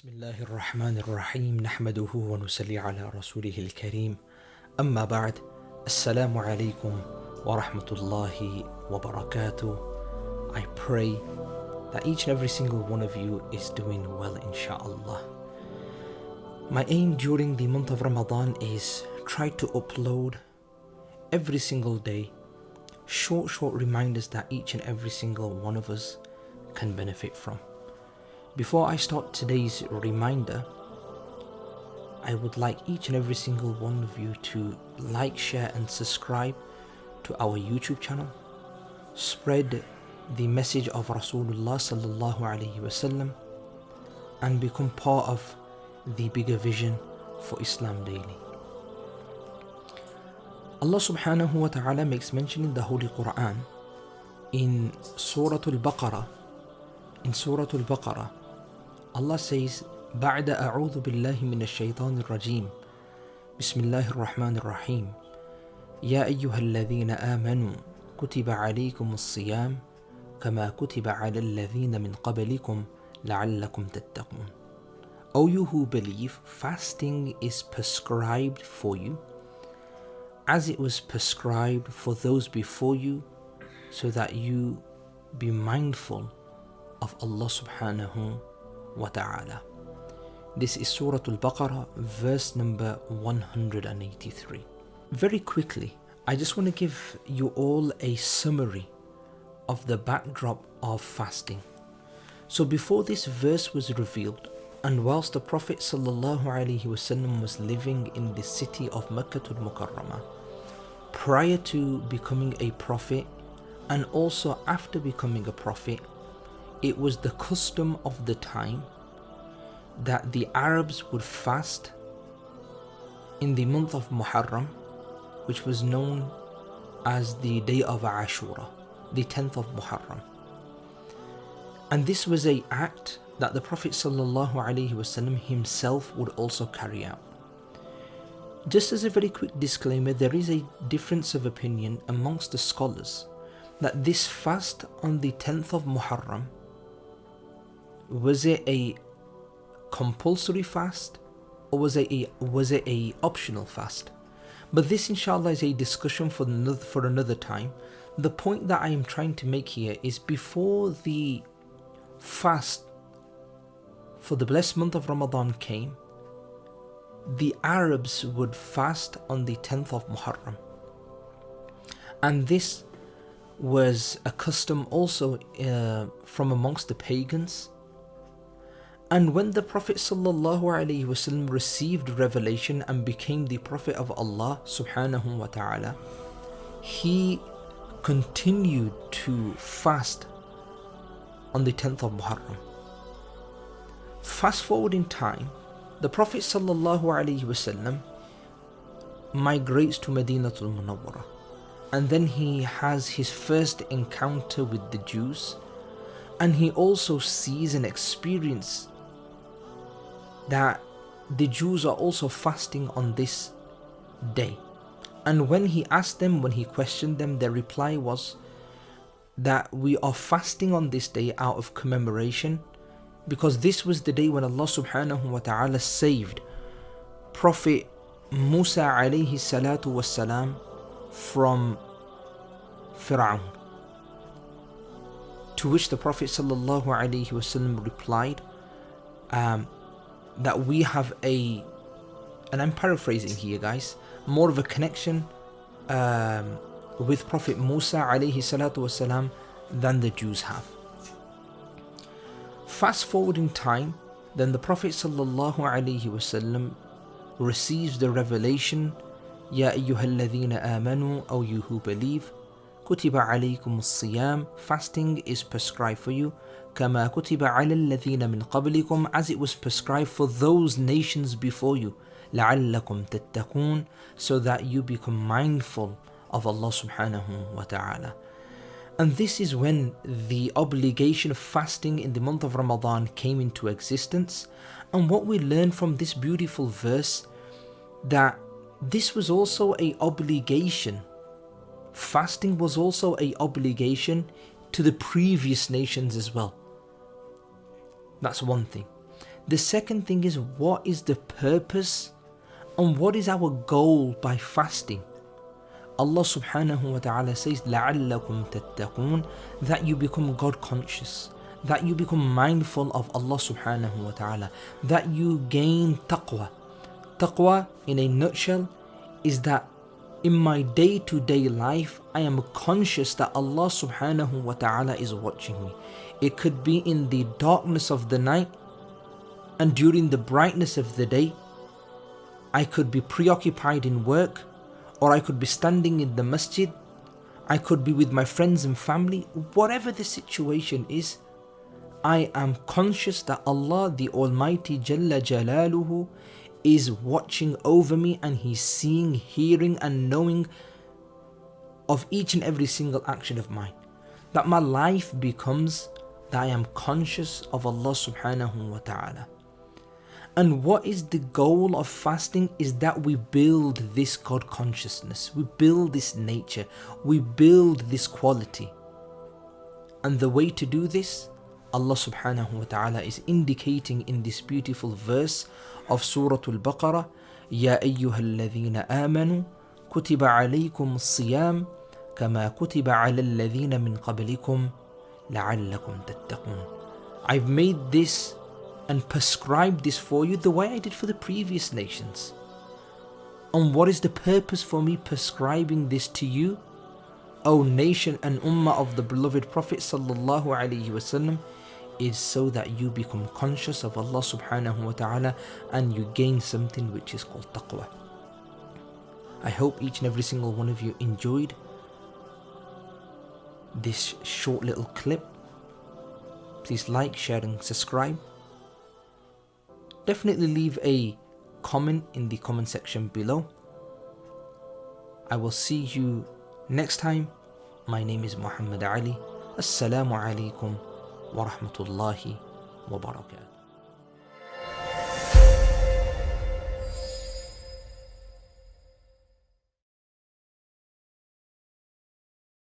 بسم الله الرحمن الرحيم نحمده ونصلي على رسوله الكريم أما بعد السلام عليكم ورحمة الله وبركاته. I pray that each and every single one of you is doing well, inshallah. My aim during the month of Ramadan is try to upload every single day short reminders that each and every single one of us can benefit from. Before I start today's reminder, I would like each and every single one of you to like, share and subscribe to our YouTube channel. Spread the message of Rasulullah sallallahu alaihi wasallam and become part of the bigger vision for Islam daily. Allah subhanahu wa ta'ala makes mention in the Holy Quran in Surah al-Baqarah. In Surah al-Baqarah, Allah says, بعد أعوذ بالله من الشيطان الرجيم بسم الله الرحمن الرحيم يا أيها الذين آمنوا كتب عليكم الصيام كما كتب على الذين من قبلكم لعلكم تتقون. O you who believe, fasting is prescribed for you as it was prescribed for those before you, so that you be mindful of Allah subhanahu wa ta'ala. This is Surah al-Baqarah, verse number 183. Very quickly, I just want to give you all a summary of the backdrop of fasting. So before this verse was revealed, and whilst the Prophet sallallahu alaihi wasallam was living in the city of Makkah al-Mukarramah, prior to becoming a prophet and also after becoming a prophet, it was the custom of the time that the Arabs would fast in the month of Muharram, which was known as the day of Ashura, the 10th of Muharram. And this was an act that the Prophet ﷺ himself would also carry out. Just as a very quick disclaimer, there is a difference of opinion amongst the scholars that this fast on the 10th of Muharram, was it a compulsory fast or was it a optional fast? But this inshallah is a discussion for another time. The point that I am trying to make here is before the fast for the blessed month of Ramadan came, the Arabs would fast on the 10th of Muharram. And this was a custom also from amongst the pagans. And when the Prophet ﷺ received revelation and became the Prophet of Allah subhanahu wa ta'ala, he continued to fast on the 10th of Muharram. Fast forward in time, the Prophet ﷺ migrates to Madinatul Munawwarah, and then he has his first encounter with the Jews, and he also sees and experiences that the Jews are also fasting on this day. And when he asked them, when he questioned them, their reply was that we are fasting on this day out of commemoration, because this was the day when Allah subhanahu wa ta'ala saved Prophet Musa alayhi salatu wassalam from Fir'aun. To which the Prophet sallallahu alayhi wasallam replied that we have and I'm paraphrasing here guys, more of a connection with Prophet Musa alayhi salatu wasalam than the Jews have. Fast forward in time, then the Prophet sallallahu alayhi wasallam receives the revelation, Ya ayyuhalladhina amanu, O you who believe, Kutiba alaykum as-siyam, fasting is prescribed for you, Kama kutiba ala alladhina min qablikum, as it was prescribed for those nations before you, لعلكم تتقون, so that you become mindful of Allah subhanahu wa ta'ala. And this is when the obligation of fasting in the month of Ramadan came into existence. And what we learn from this beautiful verse, that this was also an obligation. Fasting was also an obligation to the previous nations as well. That's one thing. The second thing is, what is the purpose and what is our goal by fasting? Allah subhanahu wa ta'ala says, لَعَلَّكُمْ تَتَّقُونَ, that you become God conscious, that you become mindful of Allah subhanahu wa ta'ala, that you gain taqwa. Taqwa, in a nutshell, is that in my day-to-day life, I am conscious that Allah subhanahu wa ta'ala is watching me. It could be in the darkness of the night and during the brightness of the day. I could be preoccupied in work, or I could be standing in the masjid, I could be with my friends and family. Whatever the situation is, I am conscious that Allah the Almighty Jalla Jalaluhu is watching over me, and He's seeing, hearing and knowing of each and every single action of mine. That my life becomes that I am conscious of Allah subhanahu wa ta'ala. And what is the goal of fasting is that we build this God consciousness, we build this nature, we build this quality. And the way to do this, Allah subhanahu wa ta'ala is indicating in this beautiful verse of Surah al-Baqarah, يَا أَيُّهَا الَّذِينَ آمَنُوا كُتِبَ عَلَيْكُمُ الصِّيَامُ كَمَا كُتِبَ عَلَى الَّذِينَ مِنْ قَبْلِكُمْ لَعَلَّكُمْ تَتَّقُونَ. I've made this and prescribed this for you the way I did for the previous nations. And what is the purpose for me prescribing this to you, O nation and ummah of the beloved Prophet sallallahu alaihi wasallam, is so that you become conscious of Allah subhanahu wa ta'ala and you gain something which is called taqwa. I hope each and every single one of you enjoyed this short little clip. Please like, share and subscribe. Definitely leave a comment in the comment section below. I will see you next time. My name is Muhammad Ali. Assalamu alaikum wa rahmatullahi wa barakatuh.